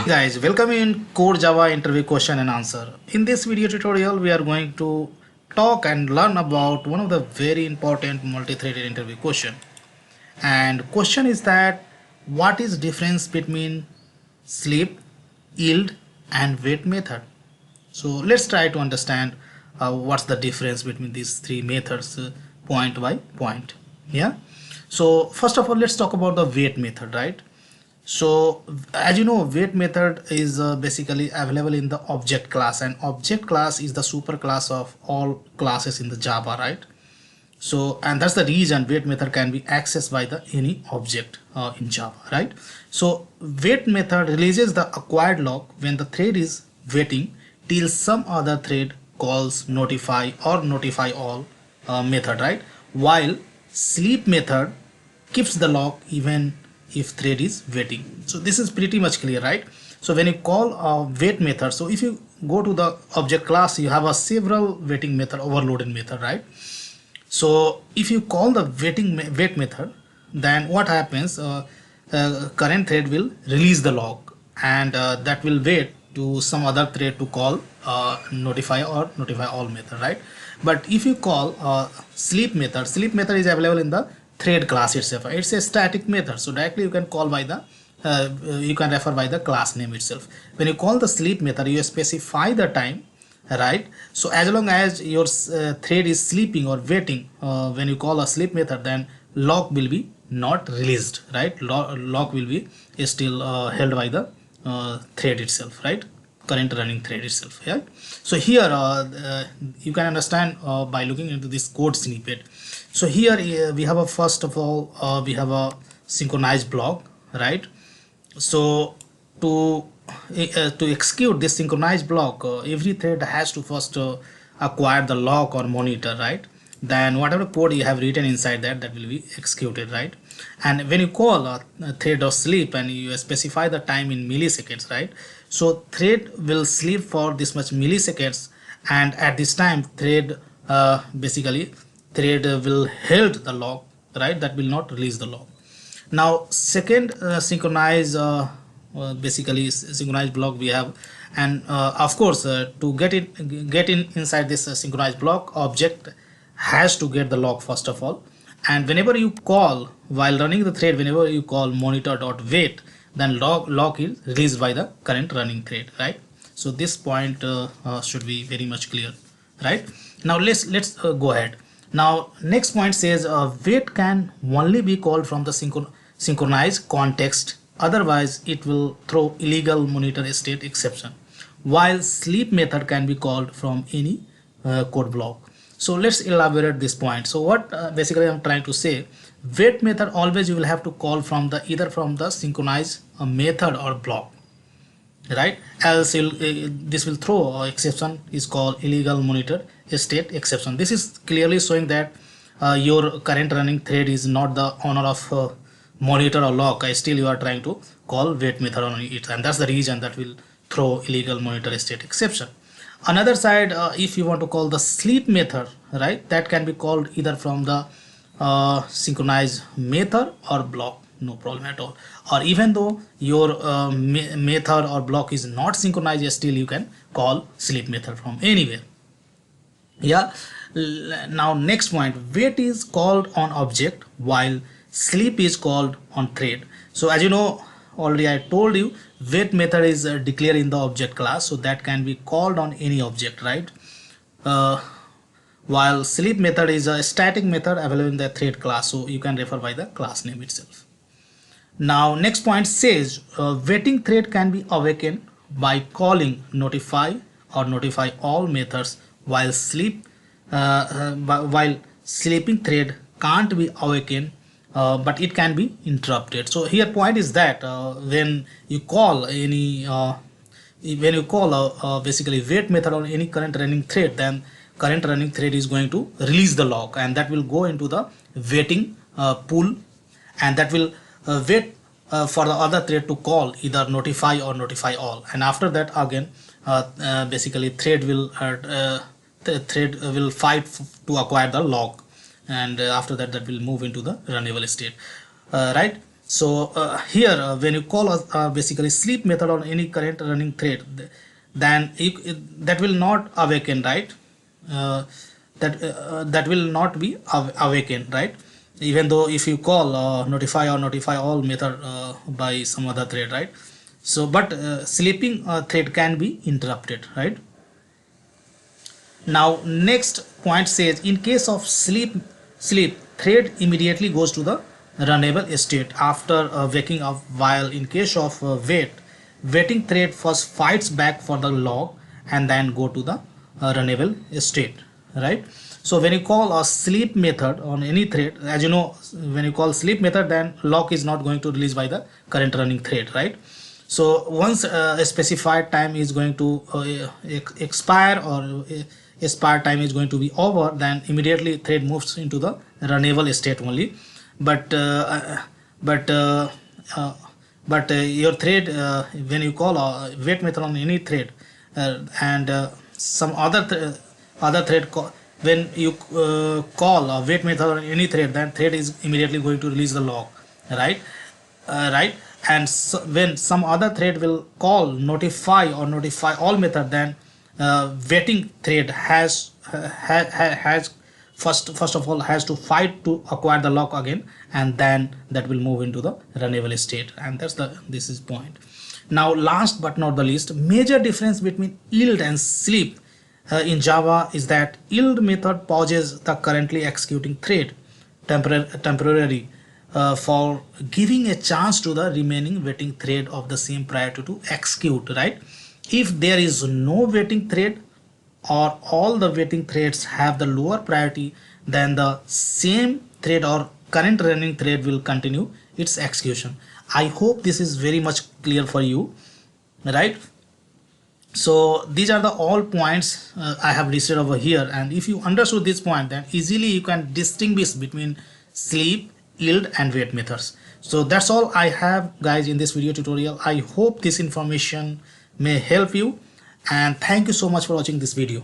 Guys, welcome in Core Java interview question and answer. In this video tutorial, we are going to talk and learn about one of the very important multi-threaded interview question. And question is that what is difference between sleep, yield and wait method? So let's try to understand what's the difference between these three methods point by point. Yeah. So first of all, let's talk about the wait method, right? So as you know, wait method is basically available in the object class, and object class is the super class of all classes in the Java, right? So, and that's the reason wait method can be accessed by the any object in Java, right? So wait method releases the acquired lock when the thread is waiting till some other thread calls notify or notify all method, right? While sleep method keeps the lock even if thread is waiting. So this is pretty much clear, right? So when you call a wait method, so if you go to the object class, you have a several waiting method, overloaded method, right? So if you call the wait method, then what happens? Current thread will release the lock, and that will wait to some other thread to call notify or notify all method, right? But if you call sleep method is available in the thread class itself. It's a static method, so directly you can call by the you can refer by the class name itself. When you call the sleep method, you specify the time, right? So as long as your thread is sleeping or waiting, when you call a sleep method, then lock will be not released, right? Lock will be still held by the thread itself, right? Current running thread itself. Yeah. So here you can understand by looking into this code snippet. So here we have a first of all we have a synchronized block, right? So to execute this synchronized block, every thread has to first acquire the lock or monitor, right? Then whatever code you have written inside that will be executed, right? And when you call a thread of sleep and you specify the time in milliseconds, right? So thread will sleep for this much milliseconds, and at this time thread basically thread will hold the lock, right? That will not release the lock. Now second basically synchronized block we have, and of course to get in inside this synchronized block, object has to get the lock first of all, and whenever you call while running the thread, whenever you call monitor.wait, then lock is released by the current running thread, right? So this point should be very much clear, right? Now let's go ahead. Now next point says wait can only be called from the synchronized context, otherwise it will throw illegal monitor state exception, while sleep method can be called from any code block. So let's elaborate this point. So what basically I'm trying to say, wait method always you will have to call from the either from the synchronized method or block, right? Else this will throw exception is called illegal monitor state exception. This is clearly showing that your current running thread is not the owner of monitor or lock. Still you are trying to call wait method on it, and that's the reason that will throw illegal monitor state exception. Another side, if you want to call the sleep method, right, that can be called either from the synchronized method or block, no problem at all. Or even though your method or block is not synchronized, still you can call sleep method from anywhere. Yeah. Now next point, wait is called on object while sleep is called on thread. So as you know, already I told you, wait method is declared in the object class, so that can be called on any object, right? While sleep method is a static method available in the thread class, so you can refer by the class name itself. Now next point says waiting thread can be awakened by calling notify or notify all methods, while while sleeping thread can't be awakened, but it can be interrupted. So here point is that when you call any basically wait method on any current running thread, then current running thread is going to release the lock, and that will go into the waiting pool, and that will wait for the other thread to call either notify or notify all, and after that again basically thread will fight to acquire the lock, and after that will move into the runnable state, right? So here when you call basically sleep method on any current running thread, then that will not awaken, right? That will not be awakened, right? Even though if you call notify or notify all method by some other thread, right? So but sleeping thread can be interrupted, right? Now next point says in case of sleep thread immediately goes to the runnable state after waking up, while in case of waiting thread first fights back for the lock and then go to the runnable state, right? So when you call a sleep method on any thread, as you know, when you call sleep method, then lock is not going to release by the current running thread, right? So once a specified time is going to expire, or expire time is going to be over, then immediately thread moves into the runnable state only. But but uh, uh, your thread, when you call a wait method on any thread, and some other thread when you call a wait method on any thread, then thread is immediately going to release the lock, right? Right. And so when some other thread will call notify or notify all method, then waiting thread has first of all has to fight to acquire the lock again, and then that will move into the runnable state, and that's the this is point. Now last but not the least, major difference between yield and sleep in Java is that yield method pauses the currently executing thread temporarily for giving a chance to the remaining waiting thread of the same priority to execute, right? If there is no waiting thread, or all the waiting threads have the lower priority, then the same thread or current running thread will continue its execution. I hope this is very much clear for you, right? So these are the all points I have listed over here, and if you understood this point, then easily you can distinguish between sleep, yield and wait methods. So that's all I have, guys, in this video tutorial. I hope this information may help you, and thank you so much for watching this video.